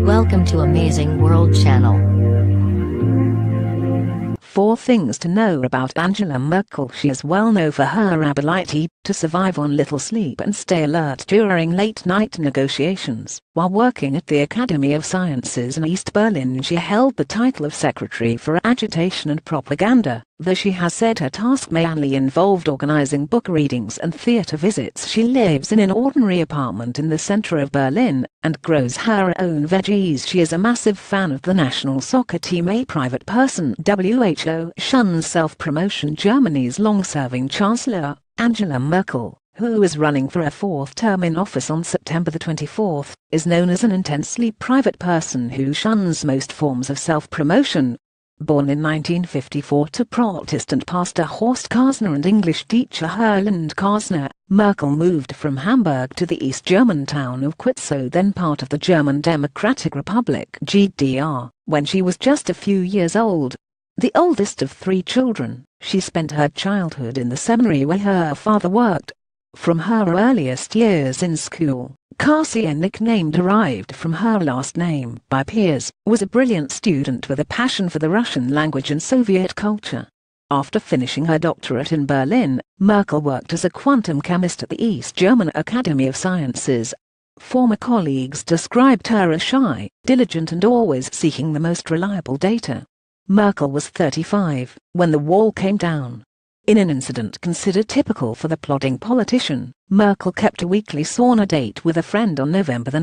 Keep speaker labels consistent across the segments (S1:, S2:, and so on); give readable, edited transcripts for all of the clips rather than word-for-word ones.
S1: Welcome to Amazing World Channel.
S2: 4 things to know about Angela Merkel. She is well known for her ability to survive on little sleep and stay alert during late-night negotiations. While working at the Academy of Sciences in East Berlin, she held the title of Secretary for Agitation and Propaganda. Though she has said her task mainly involved organizing book readings and theater visits, she lives in an ordinary apartment in the center of Berlin and grows her own veggies. She is a massive fan of the national soccer team. A private person. WHO shuns self-promotion. Germany's long-serving Chancellor, Angela Merkel, who is running for a 4th term in office on September the 24th, is known as an intensely private person who shuns most forms of self-promotion. Born in 1954 to Protestant pastor Horst Karsner and English teacher Herland Karsner, Merkel moved from Hamburg to the East German town of Quitzow, then part of the German Democratic Republic (GDR), when she was just a few years old. The oldest of 3 children, she spent her childhood in the seminary where her father worked. From her earliest years in school, Kasia, nickname derived from her last name by peers, was a brilliant student with a passion for the Russian language and Soviet culture. After finishing her doctorate in Berlin, Merkel worked as a quantum chemist at the East German Academy of Sciences. Former colleagues described her as shy, diligent and always seeking the most reliable data. Merkel was 35 when the wall came down. In an incident considered typical for the plodding politician, Merkel kept a weekly sauna date with a friend on November 9,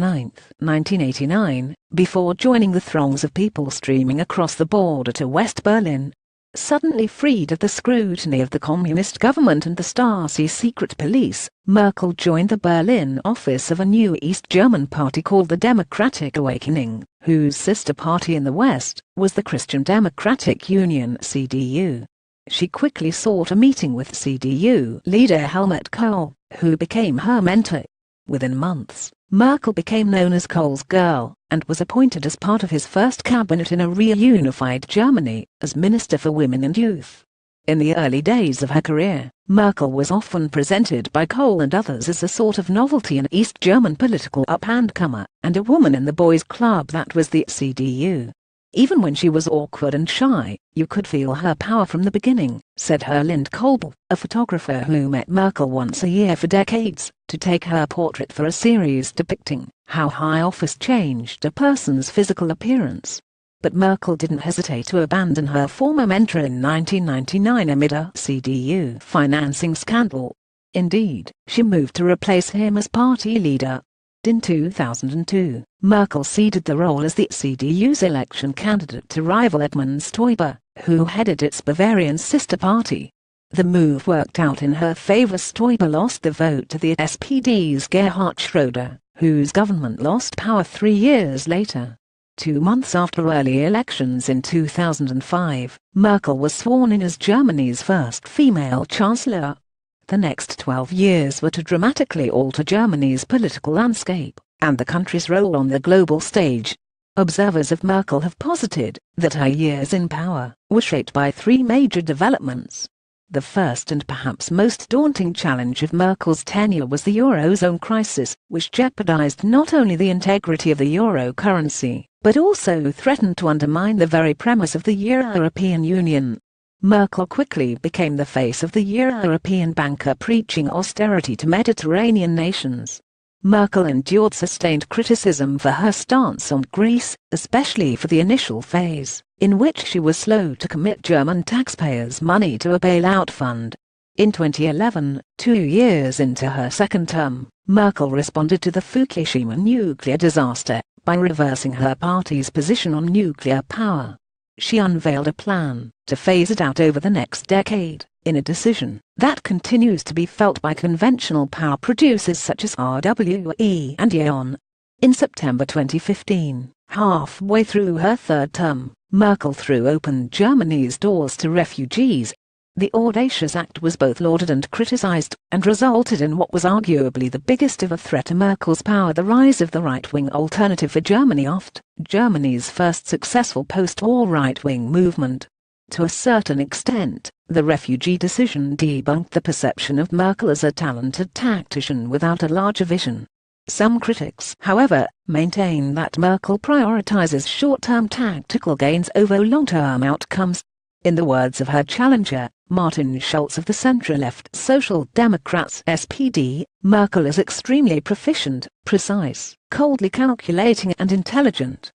S2: 1989, before joining the throngs of people streaming across the border to West Berlin. Suddenly freed of the scrutiny of the communist government and the Stasi secret police, Merkel joined the Berlin office of a new East German party called the Democratic Awakening, whose sister party in the West was the Christian Democratic Union (CDU). She quickly sought a meeting with CDU leader Helmut Kohl, who became her mentor. Within months, Merkel became known as Kohl's girl, and was appointed as part of his first cabinet in a reunified Germany, as Minister for Women and Youth. In the early days of her career, Merkel was often presented by Kohl and others as a sort of novelty in East German political up-and-comer, and a woman in the boys' club that was the CDU. Even when she was awkward and shy, you could feel her power from the beginning, said Herlind Kolbel, a photographer who met Merkel once a year for decades, to take her portrait for a series depicting how high office changed a person's physical appearance. But Merkel didn't hesitate to abandon her former mentor in 1999 amid a CDU financing scandal. Indeed, she moved to replace him as party leader. In 2002, Merkel ceded the role as the CDU's election candidate to rival Edmund Stoiber, who headed its Bavarian sister party. The move worked out in her favor. Stoiber lost the vote to the SPD's Gerhard Schröder, whose government lost power 3 years later. 2 months after early elections in 2005, Merkel was sworn in as Germany's first female chancellor. The next 12 years were to dramatically alter Germany's political landscape, and the country's role on the global stage. Observers of Merkel have posited that her years in power were shaped by 3 major developments. The first and perhaps most daunting challenge of Merkel's tenure was the Eurozone crisis, which jeopardized not only the integrity of the euro currency, but also threatened to undermine the very premise of the European Union. Merkel quickly became the face of the European banker preaching austerity to Mediterranean nations. Merkel endured sustained criticism for her stance on Greece, especially for the initial phase, in which she was slow to commit German taxpayers' money to a bailout fund. In 2011, 2 years into her second term, Merkel responded to the Fukushima nuclear disaster by reversing her party's position on nuclear power. She unveiled a plan to phase it out over the next decade, in a decision that continues to be felt by conventional power producers such as RWE and E.ON. In September 2015, halfway through her 3rd term, Merkel threw open Germany's doors to refugees. The audacious act was both lauded and criticized, and resulted in what was arguably the biggest ever threat to Merkel's power: the rise of the right-wing Alternative for Germany (AfD), Germany's first successful post-war right-wing movement. To a certain extent, the refugee decision debunked the perception of Merkel as a talented tactician without a larger vision. Some critics, however, maintain that Merkel prioritizes short-term tactical gains over long-term outcomes. In the words of her challenger, Martin Schulz of the centre-left Social Democrats (SPD), Merkel is extremely proficient, precise, coldly calculating and intelligent.